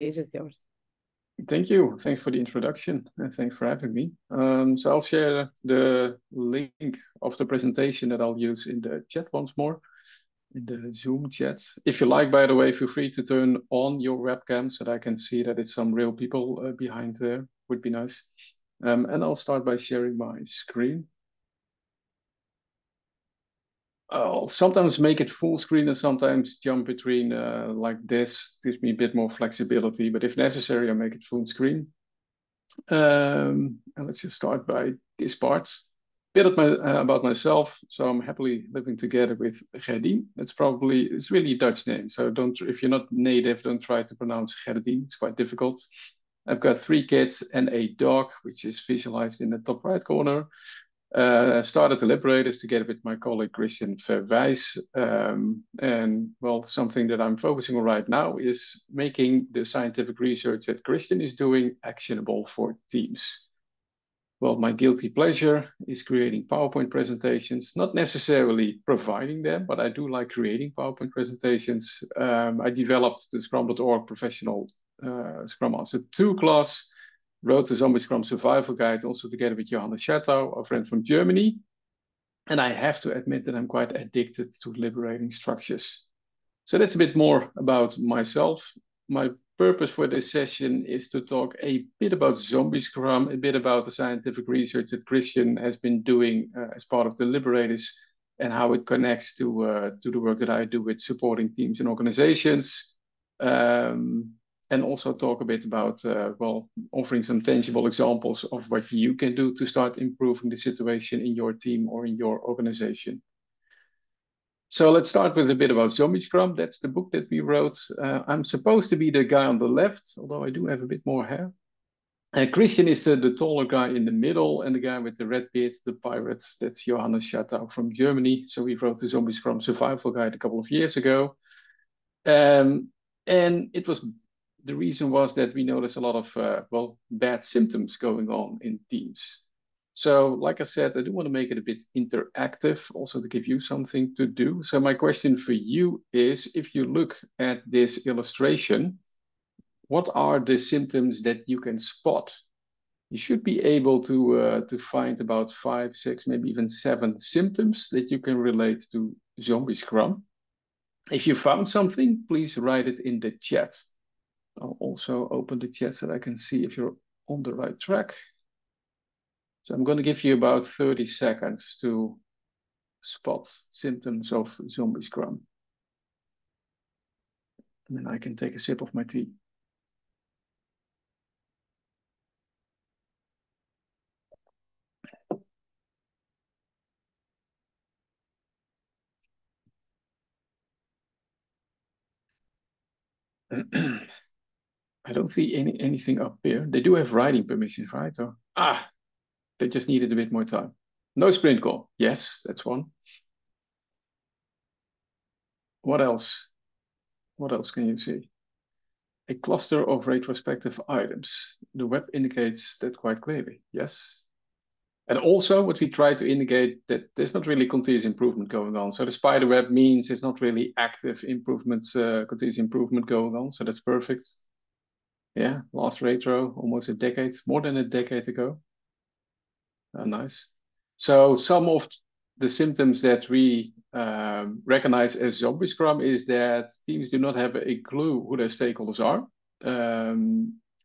is yours. Thank you. Thanks for the introduction and thanks for having me. So I'll share the link of the presentation that I'll use in the chat once more, in the Zoom chat. If you like, by the way, feel free to turn on your webcam so that I can see that it's some real people behind there. Would be nice. And I'll start by sharing my screen. I'll sometimes make it full screen and sometimes jump between like this. Gives me a bit more flexibility, but if necessary, I'll make it full screen. And let's just start by this part. Bit of about myself. So I'm happily living together with Gerdien. It's really a Dutch name. So if you're not native, don't try to pronounce Gerdien. It's quite difficult. I've got 3 kids and a dog, which is visualized in the top right corner. Started the Liberators together with my colleague Christian Verwijs. And well, something that I'm focusing on right now is making the scientific research that Christian is doing actionable for teams. Well, my guilty pleasure is creating PowerPoint presentations, not necessarily providing them, but I do like creating PowerPoint presentations. I developed the Scrum.org professional Scrum Master 2 class, wrote the Zombie Scrum Survival Guide, also together with Johannes Schertau, a friend from Germany. And I have to admit that I'm quite addicted to liberating structures. So that's a bit more about myself. My purpose for this session is to talk a bit about Zombie Scrum, a bit about the scientific research that Christian has been doing as part of the Liberators, and how it connects to the work that I do with supporting teams and organizations. And also talk a bit about, well, offering some tangible examples of what you can do to start improving the situation in your team or in your organization. So let's start with a bit about Zombie Scrum. That's the book that we wrote. I'm supposed to be the guy on the left, although I do have a bit more hair. Christian is the taller guy in the middle, and the guy with the red beard, the pirate, that's Johannes Schertau from Germany. So we wrote the Zombie Scrum Survival Guide a couple of years ago. And the reason was that we noticed a lot of, well, bad symptoms going on in teams. So like I said, I do want to make it a bit interactive, also to give you something to do. So my question for you is, if you look at this illustration, what are the symptoms that you can spot? You should be able to find about 5, 6, maybe even 7 symptoms that you can relate to Zombie Scrum. If you found something, please write it in the chat. I'll also open the chat so that I can see if you're on the right track. So I'm going to give you about 30 seconds to spot symptoms of Zombie Scrum. And then I can take a sip of my tea. I don't see anything up here. They do have writing permissions, right? Or, they just needed a bit more time. No sprint call. Yes, that's one. What else? What else can you see? A cluster of retrospective items. The web indicates that quite clearly. Yes. And also what we try to indicate that there's not really continuous improvement going on. So the spider web means it's not really active improvements, continuous improvement going on. So that's perfect. Yeah, last retro, almost a decade, more than a decade ago. Nice. So some of the symptoms that we recognize as Zombie Scrum is that teams do not have a clue who their stakeholders are.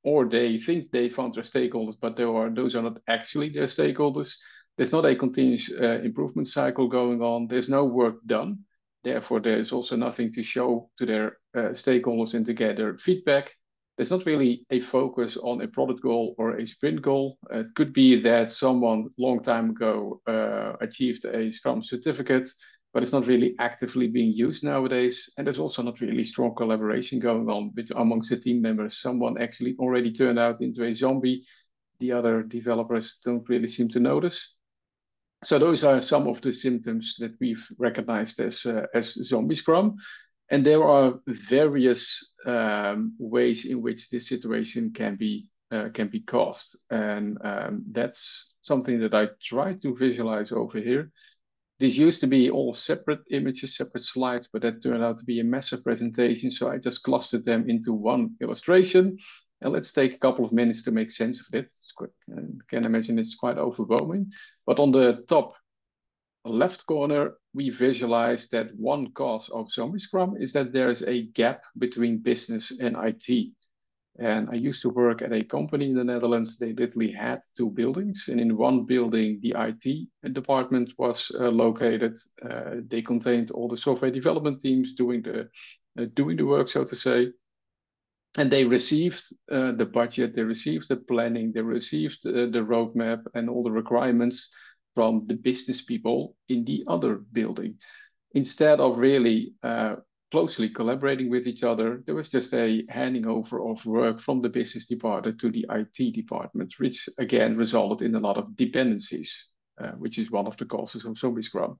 Or they think they found their stakeholders, but those are not actually their stakeholders. There's not a continuous improvement cycle going on. There's no work done. Therefore, there's also nothing to show to their stakeholders and to gather feedback. There's not really a focus on a product goal or a sprint goal. It could be that someone long time ago achieved a Scrum certificate, but it's not really actively being used nowadays. And there's also not really strong collaboration going on amongst the team members. Someone actually already turned out into a zombie. The other developers don't really seem to notice. So those are some of the symptoms that we've recognized as Zombie Scrum. And there are various ways in which this situation can be caused. And that's something that I try to visualize over here. This used to be all separate images, separate slides, but that turned out to be a massive presentation. So I just clustered them into one illustration. And let's take a couple of minutes to make sense of it. It's quite, I can imagine it's quite overwhelming. But on the top left corner, we visualize that one cause of Zombie Scrum is that there is a gap between business and IT. And I used to work at a company in the Netherlands. They literally had two buildings. And in one building, the IT department was located. They contained all the software development teams doing the work, so to say. And they received the budget, they received the planning, they received the roadmap and all the requirements from the business people in the other building. Instead of really closely collaborating with each other, there was just a handing over of work from the business department to the IT department, which again resulted in a lot of dependencies, which is one of the causes of Zombie Scrum.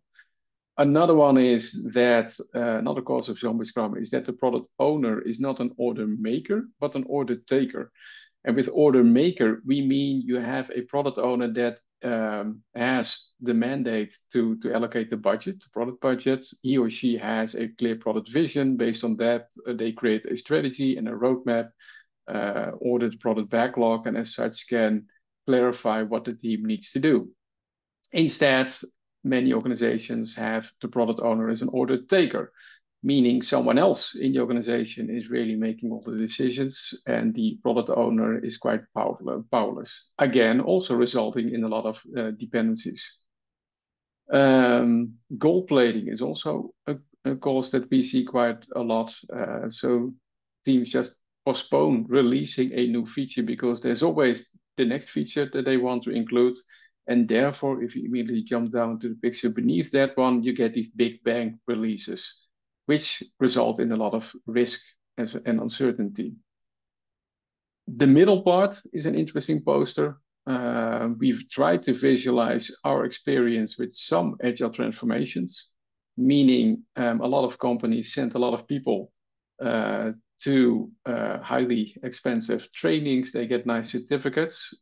Another one is that another cause of Zombie Scrum is that the product owner is not an order maker, but an order taker. And with order maker, we mean you have a product owner that has the mandate to allocate the budget, the product budget. He or she has a clear product vision. Based on that, they create a strategy and a roadmap, order the product backlog, and as such can clarify what the team needs to do. Instead, many organizations have the product owner as an order taker, meaning someone else in the organization is really making all the decisions and the product owner is quite powerless. Again, also resulting in a lot of dependencies. Gold plating is also a cause that we see quite a lot. So teams just postpone releasing a new feature because there's always the next feature that they want to include. And therefore, if you immediately jump down to the picture beneath that one, you get these big bang releases, which result in a lot of risk and uncertainty. The middle part is an interesting poster. We've tried to visualize our experience with some agile transformations, meaning a lot of companies sent a lot of people to highly expensive trainings. They get nice certificates.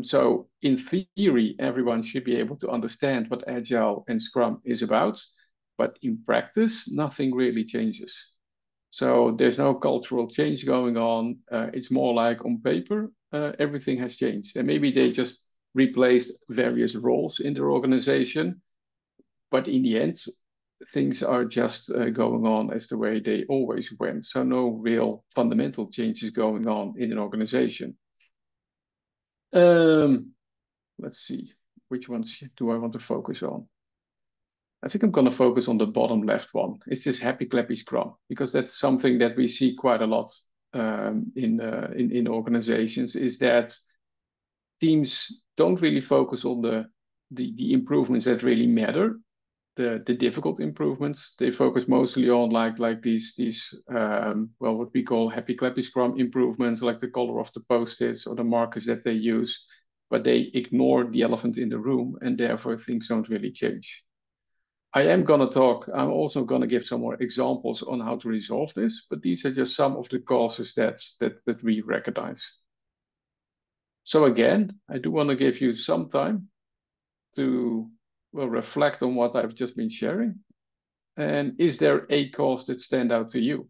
So in theory, everyone should be able to understand what Agile and Scrum is about. But in practice, nothing really changes. So there's no cultural change going on. It's more like on paper, everything has changed. And maybe they just replaced various roles in their organization. But in the end, things are just going on as the way they always went. So no real fundamental changes going on in an organization. Let's see, which ones do I want to focus on? I think I'm going to focus on the bottom left one. It's this happy clappy scrum, because that's something that we see quite a lot in organizations, is that teams don't really focus on the improvements that really matter, the difficult improvements. They focus mostly on like these well, what we call happy clappy scrum improvements, like the color of the post-its or the markers that they use, but they ignore the elephant in the room, and therefore things don't really change. I'm also going to give some more examples on how to resolve this, but these are just some of the causes that we recognize. So again, I do want to give you some time to reflect on what I've just been sharing. And is there a cause that stand out to you?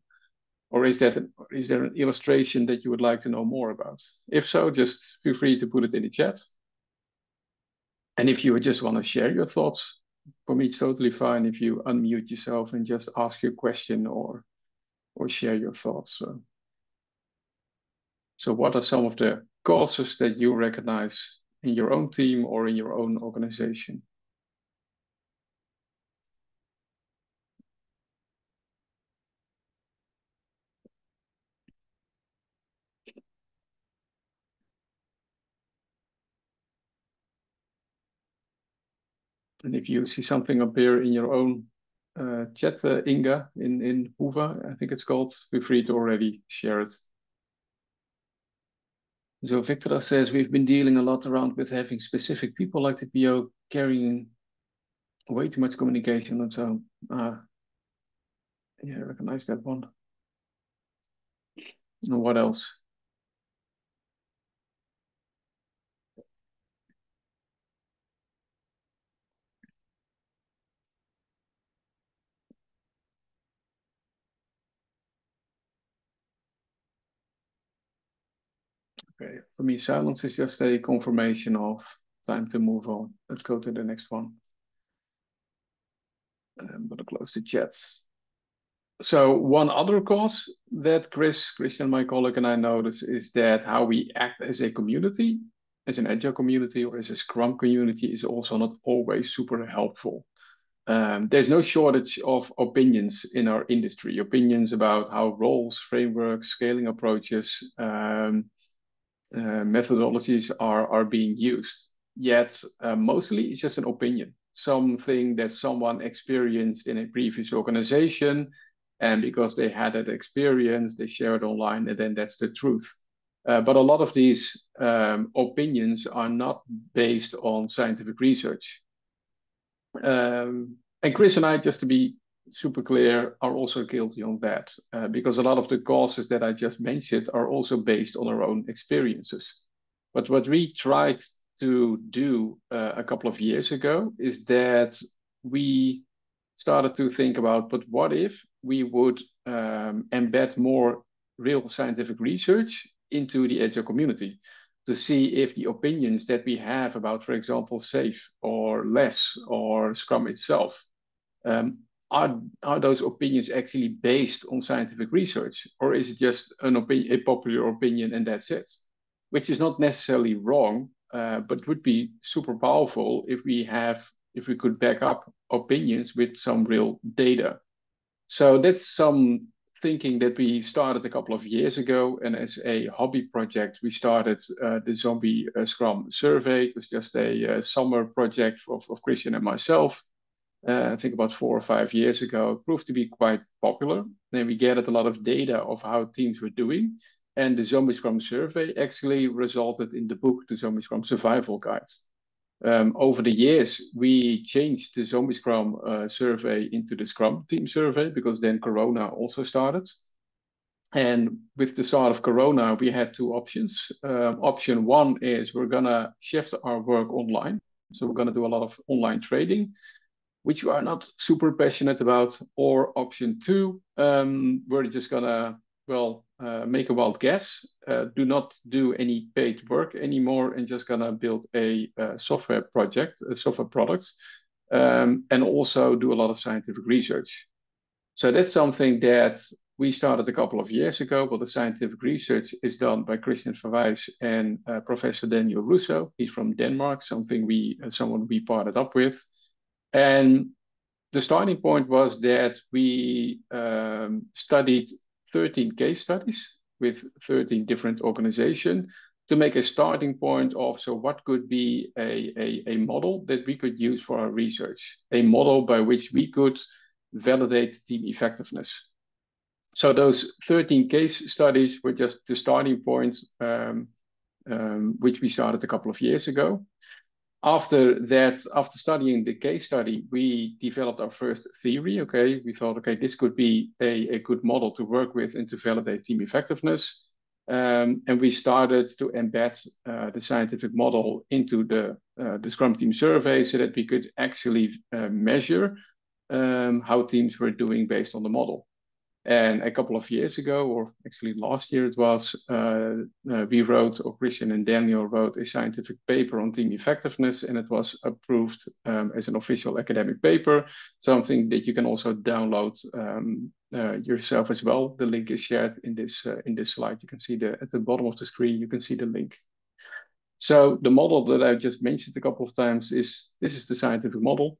Or is there an illustration that you would like to know more about? If so, just feel free to put it in the chat. And if you just want to share your thoughts, for me, it's totally fine if you unmute yourself and just ask your question or share your thoughts. So what are some of the causes that you recognize in your own team or in your own organization? And if you see something appear in your own chat, Inga, in Hoover, I think it's called, feel free to already share it. So Victor says, we've been dealing a lot around with having specific people like the PO carrying way too much communication on its own. Yeah, I recognize that one. And what else? Okay, for me, silence is just a confirmation of time to move on. Let's go to the next one. I'm gonna close the chat. So one other cause that Christian, my colleague, and I notice is that how we act as a community, as an Agile community or as a Scrum community, is also not always super helpful. There's no shortage of opinions in our industry, opinions about how roles, frameworks, scaling approaches, methodologies are being used. Yet, mostly it's just an opinion, something that someone experienced in a previous organization. And because they had that experience, they share it online, and then that's the truth. But a lot of these opinions are not based on scientific research. And Chris and I, just to be super clear, are also guilty on that because a lot of the causes that I just mentioned are also based on our own experiences. But what we tried to do a couple of years ago is that we started to think about, but what if we would embed more real scientific research into the Agile community to see if the opinions that we have about, for example, SAFe or less or Scrum itself, are those opinions actually based on scientific research, or is it just an a popular opinion and that's it? Which is not necessarily wrong, but would be super powerful if we could back up opinions with some real data. So that's some thinking that we started a couple of years ago. And as a hobby project, we started the Zombie Scrum survey. It was just a summer project of Christian and myself. I think about 4 or 5 years ago. It proved to be quite popular. Then we gathered a lot of data of how teams were doing. And the Zombie Scrum survey actually resulted in the book, the Zombie Scrum Survival Guides. Over the years, we changed the Zombie Scrum survey into the Scrum Team survey because then Corona also started. And with the start of Corona, we had two options. Option one is we're going to shift our work online. So we're going to do a lot of online trading, which we are not super passionate about. Or option two, we're just going to, make a wild guess, do not do any paid work anymore, and just gonna build a software project, a software product, and also do a lot of scientific research. So that's something that we started a couple of years ago, but the scientific research is done by Christian Verwijs and Professor Daniel Russo. He's from Denmark, someone we partnered up with. And the starting point was that we studied 13 case studies with 13 different organizations to make a starting point of, so what could be a model that we could use for our research, a model by which we could validate team effectiveness. So those 13 case studies were just the starting points, which we started a couple of years ago. After that, after studying the case study, we developed our first theory. Okay, we thought, okay, this could be a good model to work with and to validate team effectiveness. And we started to embed the scientific model into the Scrum Team survey so that we could actually measure how teams were doing based on the model. And a couple of years ago, or actually last year it was, we wrote, or Christian and Daniel wrote a scientific paper on team effectiveness, and it was approved as an official academic paper, something that you can also download yourself as well. The link is shared in this slide. You can see at the bottom of the screen, you can see the link. So the model that I just mentioned a couple of times this is the scientific model,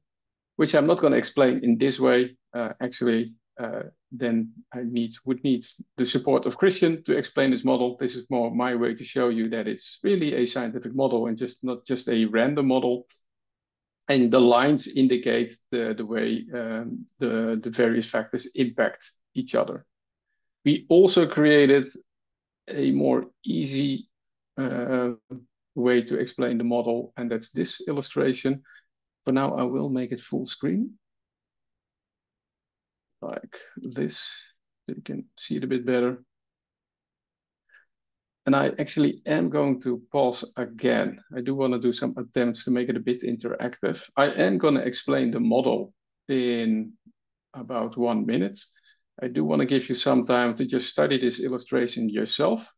which I'm not going to explain in this way. Then I would need the support of Christian to explain this model. This is more my way to show you that it's really a scientific model and not just a random model. And the lines indicate the way the various factors impact each other. We also created a more easy way to explain the model, and that's this illustration. For now, I will make it full screen, like this, so you can see it a bit better. And I actually am going to pause again. I do want to do some attempts to make it a bit interactive. I am going to explain the model in about 1 minute. I do want to give you some time to just study this illustration yourself.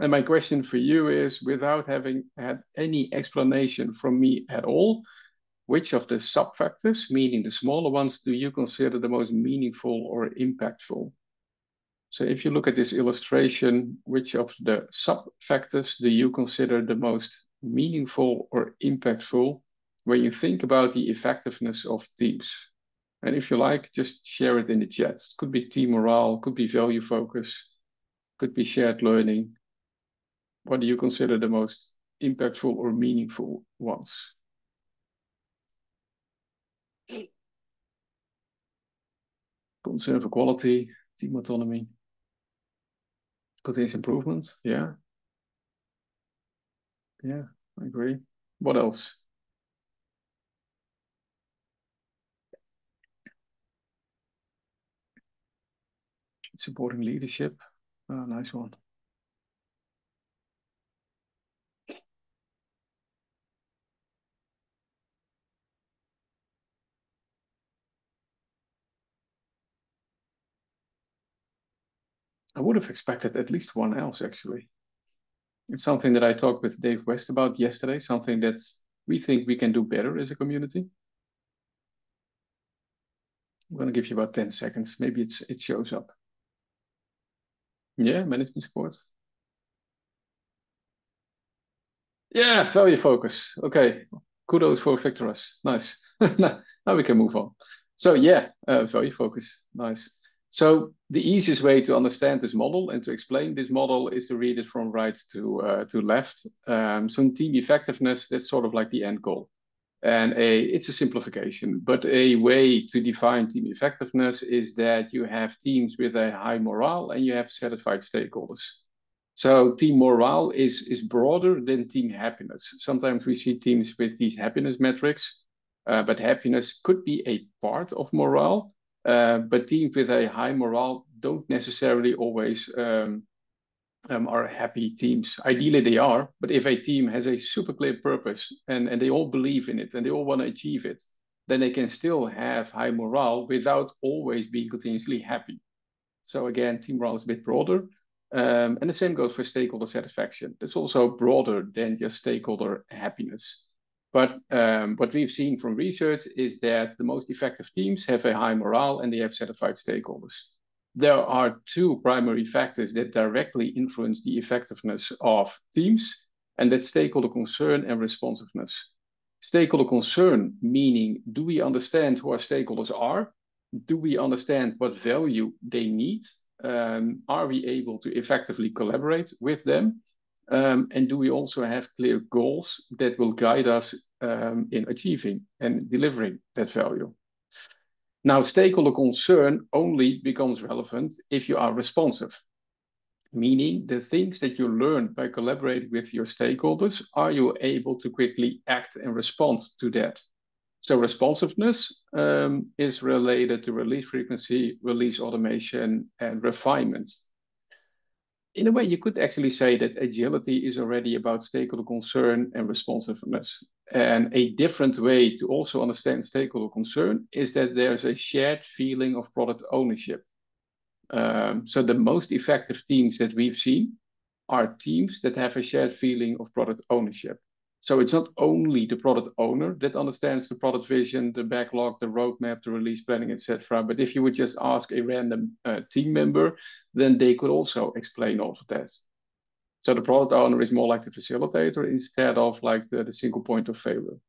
And my question for you is, without having had any explanation from me at all, which of the sub-factors, meaning the smaller ones, do you consider the most meaningful or impactful? So if you look at this illustration, which of the sub-factors do you consider the most meaningful or impactful when you think about the effectiveness of teams? And if you like, just share it in the chat. It could be team morale, could be value focus, could be shared learning. What do you consider the most impactful or meaningful ones? Concern for quality, team autonomy, continuous improvement. Yeah, yeah, I agree. What else? Supporting leadership. Oh, nice one. I would have expected at least one else, actually. It's something that I talked with Dave West about yesterday, something that we think we can do better as a community. I'm going to give you about 10 seconds. Maybe it shows up. Yeah, management support. Yeah, value focus. Okay, kudos for Victorous. Nice. Now we can move on. So yeah, value focus. Nice. So the easiest way to understand this model and to explain this model is to read it from right to left. So team effectiveness, that's sort of like the end goal. And it's a simplification, but a way to define team effectiveness is that you have teams with a high morale and you have satisfied stakeholders. So team morale is broader than team happiness. Sometimes we see teams with these happiness metrics, but happiness could be a part of morale. But teams with a high morale don't necessarily always are happy teams. Ideally, they are, but if a team has a super clear purpose and they all believe in it and they all want to achieve it, then they can still have high morale without always being continuously happy. So again, team morale is a bit broader. And the same goes for stakeholder satisfaction. It's also broader than just stakeholder happiness. But what we've seen from research is that the most effective teams have a high morale and they have satisfied stakeholders. There are two primary factors that directly influence the effectiveness of teams, and that's stakeholder concern and responsiveness. Stakeholder concern, meaning, do we understand who our stakeholders are? Do we understand what value they need? Are we able to effectively collaborate with them? And do we also have clear goals that will guide us in achieving and delivering that value? Now, stakeholder concern only becomes relevant if you are responsive, meaning the things that you learn by collaborating with your stakeholders, are you able to quickly act and respond to that? So responsiveness is related to release frequency, release automation, and refinement. In a way, you could actually say that agility is already about stakeholder concern and responsiveness. And a different way to also understand stakeholder concern is that there's a shared feeling of product ownership. So the most effective teams that we've seen are teams that have a shared feeling of product ownership. So it's not only the product owner that understands the product vision, the backlog, the roadmap, the release planning, etc. But if you would just ask a random team member, then they could also explain all of that. So the product owner is more like the facilitator instead of like the single point of failure.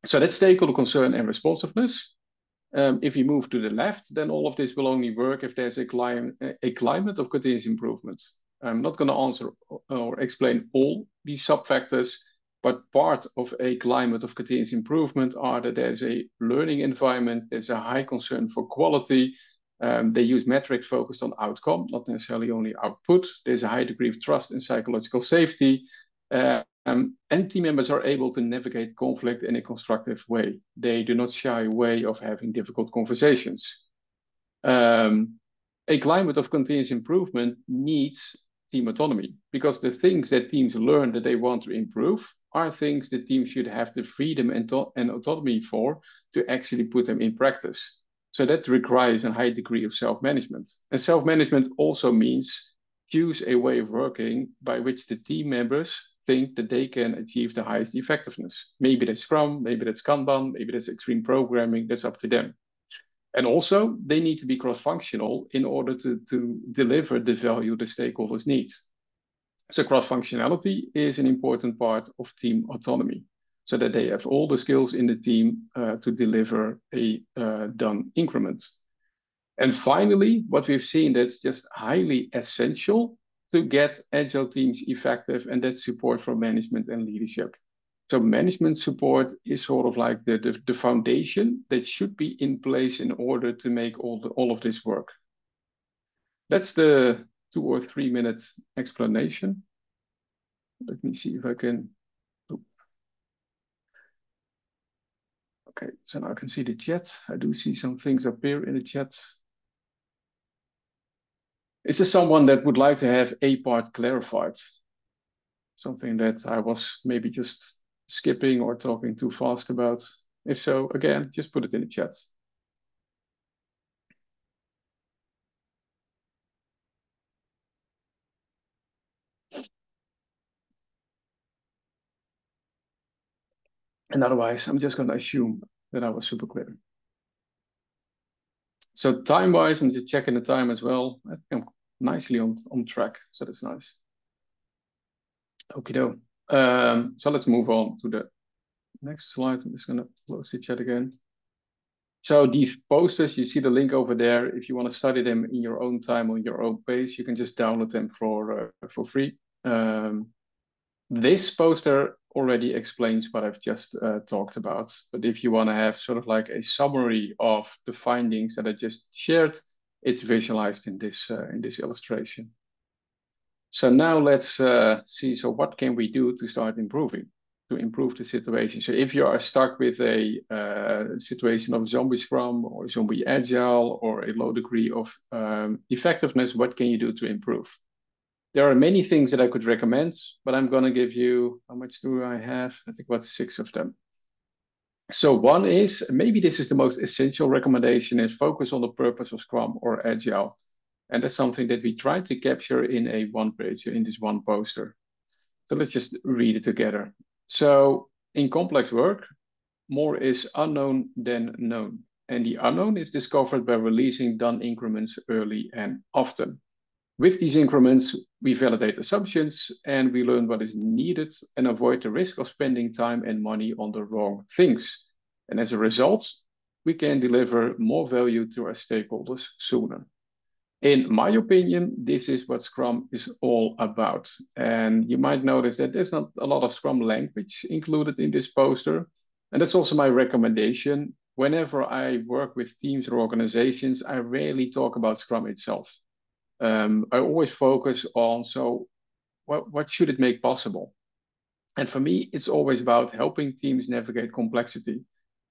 So that's stakeholder concern and responsiveness. If you move to the left, then all of this will only work if there's a climate of continuous improvement. I'm not going to answer or explain all these sub-factors, but part of a climate of continuous improvement are that there's a learning environment, there's a high concern for quality, they use metrics focused on outcome, not necessarily only output. There's a high degree of trust and psychological safety, and team members are able to navigate conflict in a constructive way. They do not shy away of having difficult conversations. A climate of continuous improvement needs team autonomy, because the things that teams learn that they want to improve are things that teams should have the freedom and autonomy for to actually put them in practice. So that requires a high degree of self-management. And self-management also means choose a way of working by which the team members think that they can achieve the highest effectiveness. Maybe that's Scrum, maybe that's Kanban, maybe that's extreme programming, that's up to them. And also, they need to be cross-functional in order to deliver the value the stakeholders need. So cross-functionality is an important part of team autonomy, so that they have all the skills in the team to deliver a done increment. And finally, what we've seen that's just highly essential to get Agile teams effective, and that's support from management and leadership. So management support is sort of like the foundation that should be in place in order to make all of this work. That's the 2 or 3 minute explanation. Let me see if I can. Okay, so now I can see the chat. I do see some things appear in the chat. Is there someone that would like to have a part clarified? Something that I was maybe just skipping or talking too fast about? If so, again, just put it in the chat. And otherwise, I'm just going to assume that I was super clear. So time-wise, I'm just checking the time as well. I think I'm nicely on track, so that's nice. Okie-doke. So let's move on to the next slide. I'm just going to close the chat again. So these posters, you see the link over there. If you want to study them in your own time, on your own pace, you can just download them for free. This poster already explains what I've just talked about. But if you want to have sort of like a summary of the findings that I just shared, it's visualized in this illustration. So now let's see, so what can we do to start improving, to improve the situation? So if you are stuck with a situation of Zombie Scrum or Zombie Agile or a low degree of effectiveness, what can you do to improve? There are many things that I could recommend, but I'm going to give you, how much do I have? I think about 6 of them. So one is, maybe this is the most essential recommendation, is focus on the purpose of Scrum or Agile. And that's something that we try to capture in a one-pager, in this one poster. So let's just read it together. So in complex work, more is unknown than known. And the unknown is discovered by releasing done increments early and often. With these increments, we validate assumptions and we learn what is needed and avoid the risk of spending time and money on the wrong things. And as a result, we can deliver more value to our stakeholders sooner. In my opinion, this is what Scrum is all about. And you might notice that there's not a lot of Scrum language included in this poster. And that's also my recommendation. Whenever I work with teams or organizations, I rarely talk about Scrum itself. I always focus on, so what should it make possible? And for me, it's always about helping teams navigate complexity.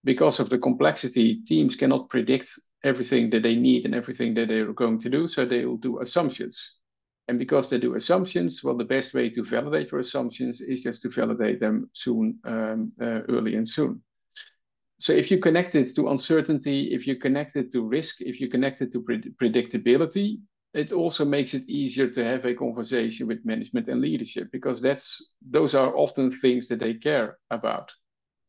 Because of the complexity, teams cannot predict everything that they need and everything that they're going to do, so they will do assumptions. And because they do assumptions, well, the best way to validate your assumptions is just to validate them soon, early and soon. So if you connect it to uncertainty, if you connect it to risk, if you connect it to predictability, it also makes it easier to have a conversation with management and leadership, because those are often things that they care about.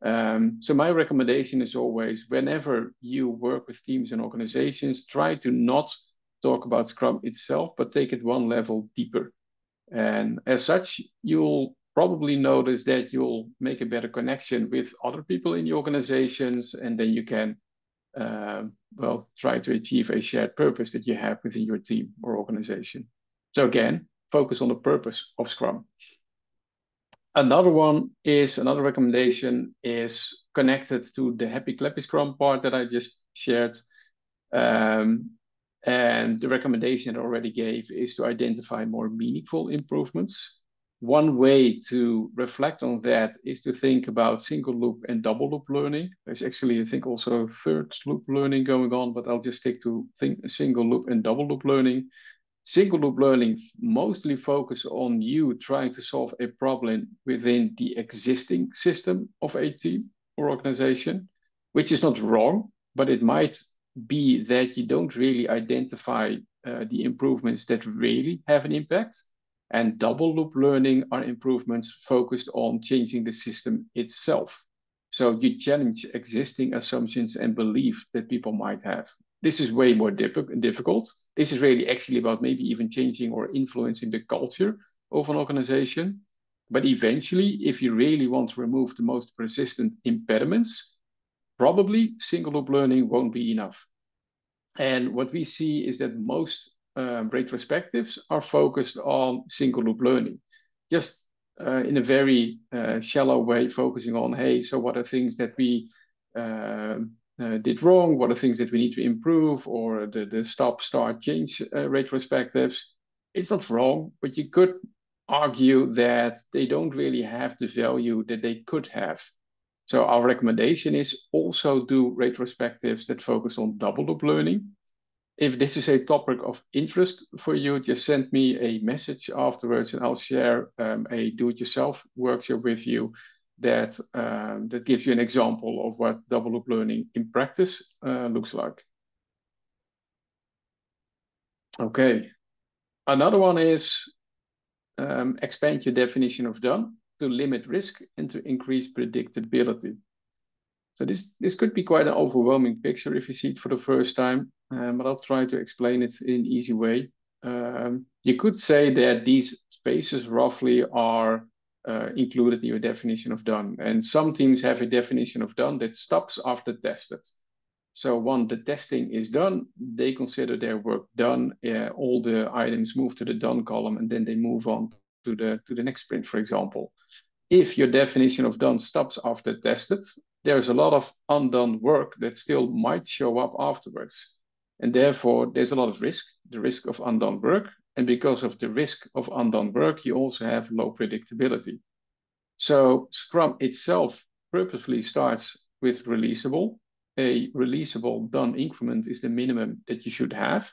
So my recommendation is always, whenever you work with teams and organizations, try to not talk about Scrum itself, but take it one level deeper. And as such, you'll probably notice that you'll make a better connection with other people in the organizations, and then you can well, try to achieve a shared purpose that you have within your team or organization. So again, focus on the purpose of Scrum. Another recommendation is connected to the Happy Clappy Scrum part that I just shared. And the recommendation I already gave is to identify more meaningful improvements. One way to reflect on that is to think about single loop and double loop learning. There's actually, I think, also third loop learning going on, but I'll just stick to single loop and double loop learning. Single loop learning mostly focus on you trying to solve a problem within the existing system of a team or organization, which is not wrong, but it might be that you don't really identify the improvements that really have an impact. And double loop learning are improvements focused on changing the system itself. So you challenge existing assumptions and beliefs that people might have. This is way more difficult. This is really actually about maybe even changing or influencing the culture of an organization. But eventually, if you really want to remove the most persistent impediments, probably single loop learning won't be enough. And what we see is that most retrospectives are focused on single loop learning, just in a very shallow way, focusing on, hey, so what are things that we did wrong? What are things that we need to improve? Or the stop, start, change retrospectives. It's not wrong, but you could argue that they don't really have the value that they could have. So our recommendation is also do retrospectives that focus on double loop learning. If this is a topic of interest for you, just send me a message afterwards and I'll share a do-it-yourself workshop with you that gives you an example of what double loop learning in practice looks like. Okay, another one is expand your definition of done to limit risk and to increase predictability. So this could be quite an overwhelming picture if you see it for the first time, but I'll try to explain it in an easy way. You could say that these spaces roughly are included in your definition of done. And some teams have a definition of done that stops after tested. So once the testing is done, they consider their work done. All the items move to the done column, and then they move on to the next sprint, for example. If your definition of done stops after tested, there's a lot of undone work that still might show up afterwards. And therefore, there's a lot of risk, the risk of undone work. And because of the risk of undone work, you also have low predictability. So Scrum itself purposefully starts with releasable. A releasable done increment is the minimum that you should have.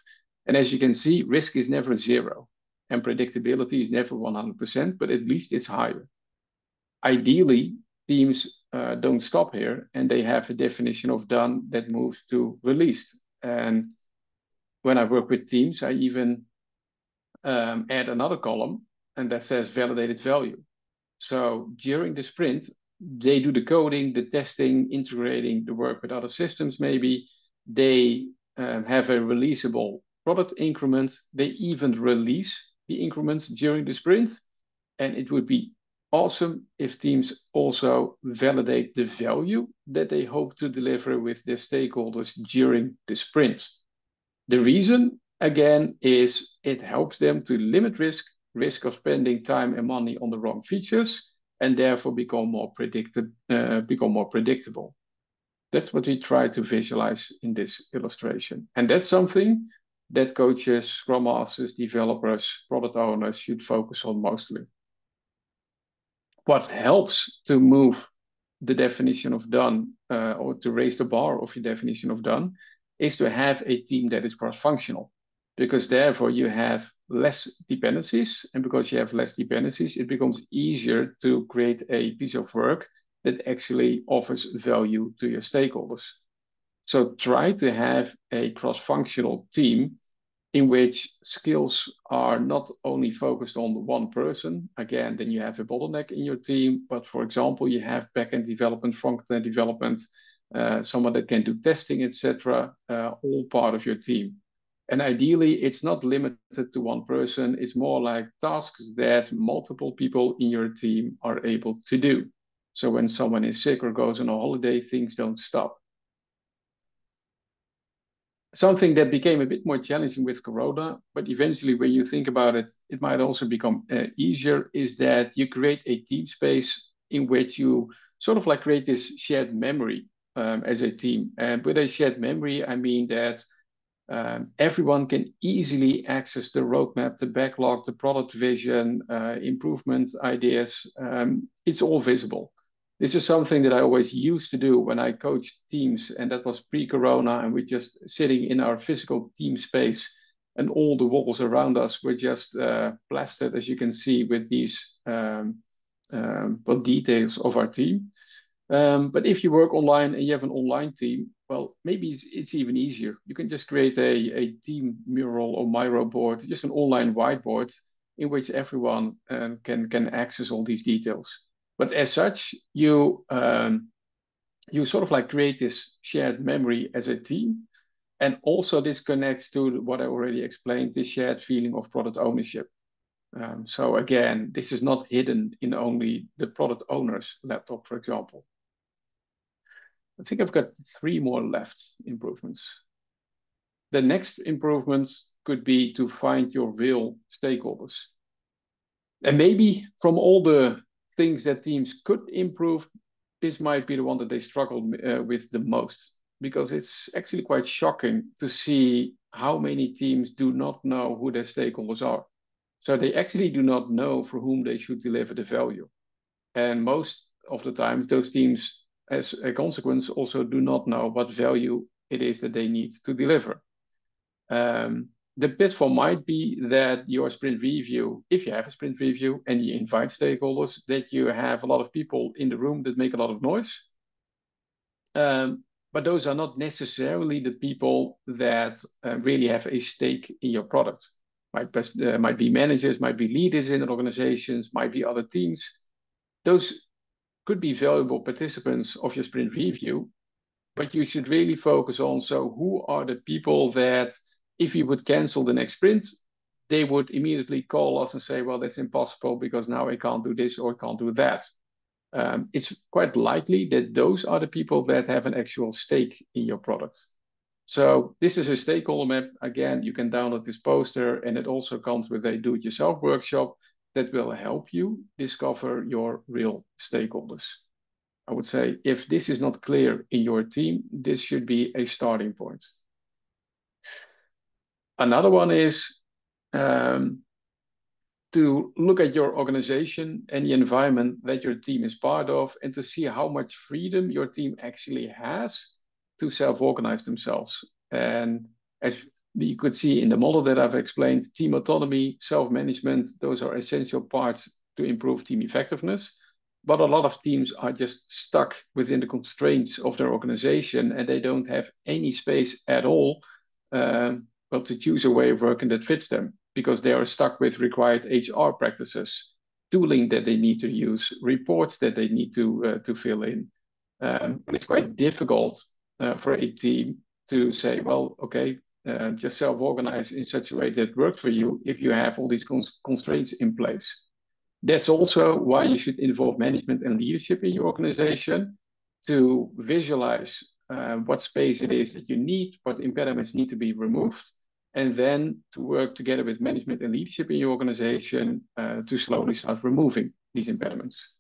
And as you can see, risk is never zero and predictability is never 100%, but at least it's higher. Ideally, teams don't stop here and they have a definition of done that moves to released. And when I work with teams, I even add another column and that says validated value. So during the sprint, they do the coding, the testing, integrating the work with other systems maybe. They have a releasable product increment. They even release the increments during the sprint. And it would be awesome if teams also validate the value that they hope to deliver with their stakeholders during the sprint. The reason, again, is it helps them to limit risk of spending time and money on the wrong features, and therefore become more predictable. That's what we try to visualize in this illustration. And that's something that coaches, Scrum Masters, developers, product owners should focus on mostly. What helps to move the definition of done or to raise the bar of your definition of done is to have a team that is cross-functional, because therefore you have less dependencies. And because you have less dependencies, it becomes easier to create a piece of work that actually offers value to your stakeholders. So try to have a cross-functional team in which skills are not only focused on one person. Again, then you have a bottleneck in your team. But for example, you have backend development, front-end development, someone that can do testing, etc., all part of your team. And ideally, it's not limited to one person. It's more like tasks that multiple people in your team are able to do. So when someone is sick or goes on a holiday, things don't stop. Something that became a bit more challenging with Corona, but eventually when you think about it, it might also become easier, is that you create a team space in which you sort of like create this shared memory as a team. And with a shared memory, I mean that everyone can easily access the roadmap, the backlog, the product vision, improvement ideas. It's all visible. This is something that I always used to do when I coached teams, and that was pre-Corona, and we're just sitting in our physical team space, and all the walls around us were just plastered, as you can see, with these details of our team. But if you work online and you have an online team, well, maybe it's even easier. You can just create a team mural or Miro board, just an online whiteboard in which everyone can access all these details. But as such, you sort of like create this shared memory as a team. And also this connects to what I already explained, this shared feeling of product ownership. So again, this is not hidden in only the product owner's laptop, for example. I think I've got 3 more left improvements. The next improvement could be to find your real stakeholders. And maybe from all the things that teams could improve, this might be the one that they struggle with the most, because it's actually quite shocking to see how many teams do not know who their stakeholders are. So they actually do not know for whom they should deliver the value. And most of the times, those teams, as a consequence, also do not know what value it is that they need to deliver. The pitfall might be that your sprint review, if you have a sprint review and you invite stakeholders, that you have a lot of people in the room that make a lot of noise. But those are not necessarily the people that really have a stake in your product. Might be managers, might be leaders in organizations, might be other teams. Those could be valuable participants of your sprint review, but you should really focus on, so who are the people that if you would cancel the next sprint, they would immediately call us and say, well, that's impossible because now I can't do this or I can't do that. It's quite likely that those are the people that have an actual stake in your product. So this is a stakeholder map. Again, you can download this poster, and it also comes with a do-it-yourself workshop that will help you discover your real stakeholders. I would say if this is not clear in your team, this should be a starting point. Another one is to look at your organization and the environment that your team is part of, and to see how much freedom your team actually has to self-organize themselves. And as you could see in the model that I've explained, team autonomy, self-management, those are essential parts to improve team effectiveness. But a lot of teams are just stuck within the constraints of their organization, and they don't have any space at all to choose a way of working that fits them, because they are stuck with required HR practices, tooling that they need to use, reports that they need to fill in. It's quite difficult for a team to say, well, okay, just self-organize in such a way that works for you if you have all these constraints in place. That's also why you should involve management and leadership in your organization to visualize what space it is that you need, what impediments need to be removed, and then to work together with management and leadership in your organization to slowly start removing these impediments.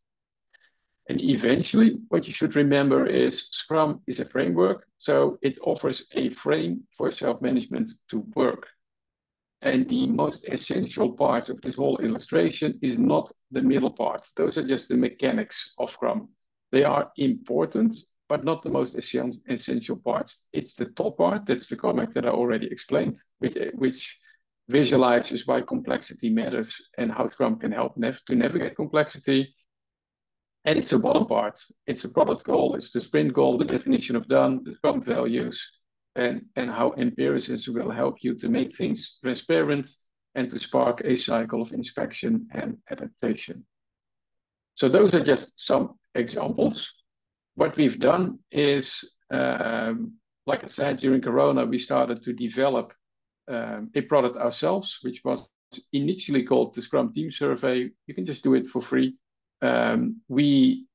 And eventually, what you should remember is Scrum is a framework, so it offers a frame for self-management to work. And the most essential part of this whole illustration is not the middle part. Those are just the mechanics of Scrum. They are important, but not the most essential parts. It's the top part, that's the comic that I already explained, which visualizes why complexity matters and how Scrum can help to navigate complexity. And it's the bottom part. It's a product goal, it's the sprint goal, the definition of done, the Scrum values, and how empiricism will help you to make things transparent and to spark a cycle of inspection and adaptation. So those are just some examples. What we've done is, like I said, during Corona, we started to develop a product ourselves, which was initially called the Scrum Team Survey. You can just do it for free. We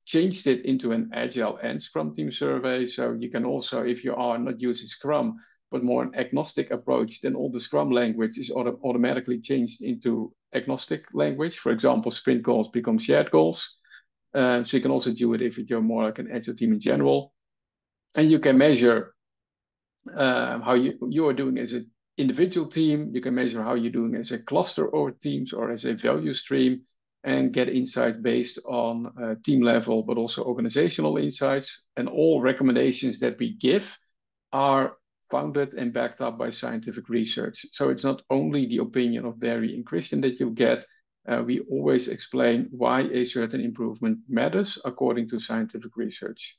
changed it into an Agile and Scrum Team Survey. So you can also, if you are not using Scrum, but more an agnostic approach, then all the Scrum language is automatically changed into agnostic language. For example, sprint goals become shared goals. So you can also do it if you're more like an Agile team in general. And you can measure how you are doing as an individual team. You can measure how you're doing as a cluster or teams or as a value stream, and get insight based on team level, but also organizational insights. And all recommendations that we give are founded and backed up by scientific research. So it's not only the opinion of Barry and Christian that you'll get. We always explain why a certain improvement matters according to scientific research.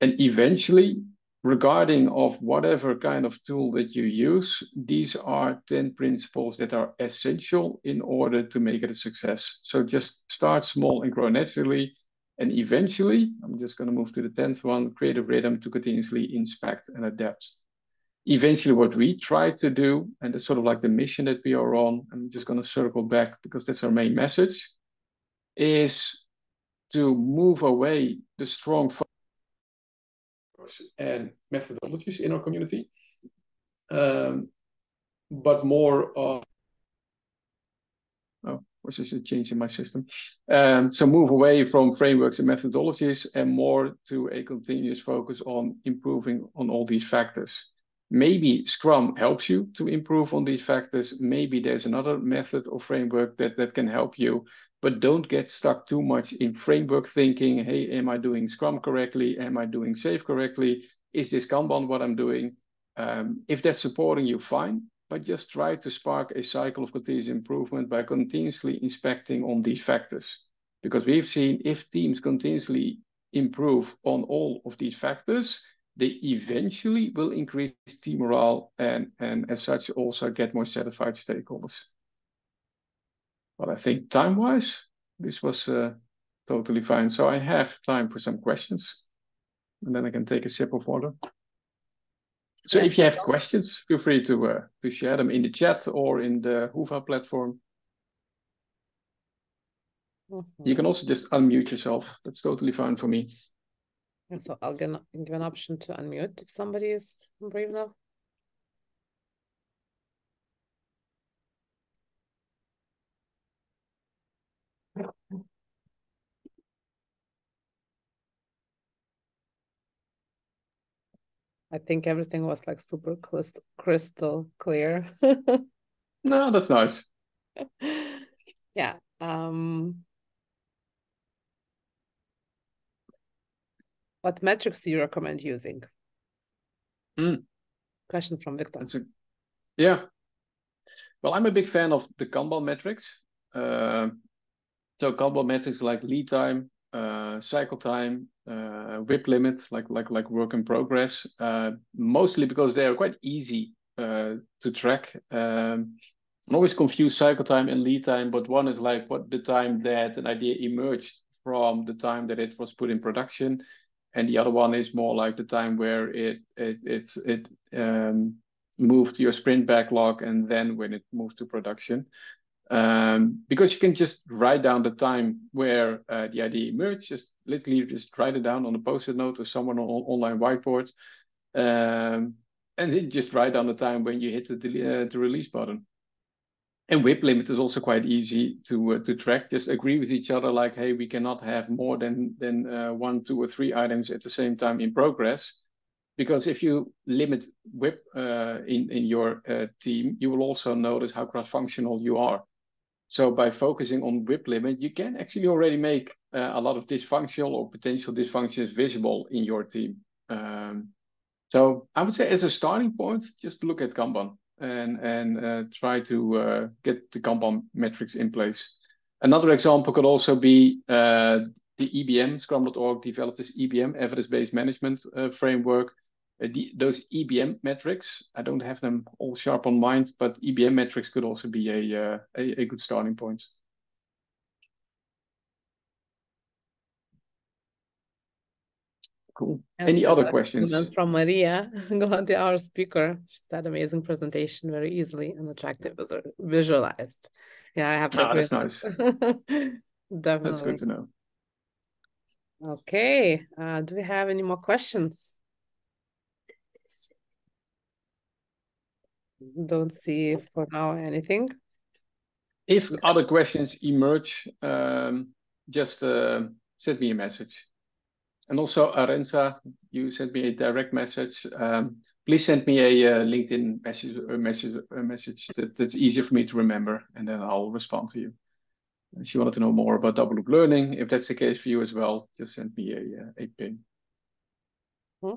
And eventually, regarding of whatever kind of tool that you use, these are 10 principles that are essential in order to make it a success. So just start small and grow naturally. And eventually, I'm just going to move to the 10th one, create a rhythm to continuously inspect and adapt. Eventually, what we try to do, and it's sort of like the mission that we are on, I'm just going to circle back because that's our main message, is to move away the strong and methodologies in our community, but more of, oh, what's this a change in my system? So move away from frameworks and methodologies and more to a continuous focus on improving on all these factors. Maybe Scrum helps you to improve on these factors. Maybe there's another method or framework that can help you, but don't get stuck too much in framework thinking. Hey, am I doing Scrum correctly? Am I doing SAFe correctly? Is this Kanban what I'm doing? If that's supporting you, fine, but just try to spark a cycle of continuous improvement by continuously inspecting on these factors. Because we've seen if teams continuously improve on all of these factors, they eventually will increase team morale and as such also get more satisfied stakeholders. But I think time-wise, this was totally fine. So I have time for some questions, and then I can take a sip of water. So if you have questions, feel free to share them in the chat or in the Hoova platform. You can also just unmute yourself. That's totally fine for me. And so I'll give an option to unmute if somebody is brave enough. I think everything was like super crystal clear. No, that's nice. Yeah. What metrics do you recommend using? Question from Victor. Yeah. Well, I'm a big fan of the Kanban metrics. So Kanban metrics like lead time, cycle time, WIP limit, like work in progress, mostly because they are quite easy to track. I always confuse cycle time and lead time, but one is like what the time that an idea emerged from the time that it was put in production, and the other one is more like the time where it moved to your sprint backlog and then when it moved to production. Because you can just write down the time where the idea emerged, just literally just write it down on a post-it note or someone on online whiteboard, and then just write down the time when you hit the release button. And WIP limit is also quite easy to track. Just agree with each other, like, hey, we cannot have more than 1, 2, or 3 items at the same time in progress. Because if you limit WIP in your team, you will also notice how cross-functional you are. So by focusing on WIP limit, you can actually already make a lot of dysfunctional or potential dysfunctions visible in your team. So I would say as a starting point, just look at Kanban and try to get the Kanban metrics in place. Another example could also be the EBM, Scrum.org developed this EBM, evidence-based management framework. Those EBM metrics, I don't have them all sharp on mind, but EBM metrics could also be a good starting point. Cool. Yes, any other questions? From Maria, our speaker. She said amazing presentation, very easily and attractive visualized. Yeah, I have to agree. That's nice. Definitely. That's good to know. Okay. Do we have any more questions? Don't see for now anything. If other questions emerge, just send me a message. And also, Arenza, you sent me a direct message. Please send me a LinkedIn message that's easier for me to remember, and then I'll respond to you. If you wanted to know more about double loop learning, if that's the case for you as well, just send me a ping.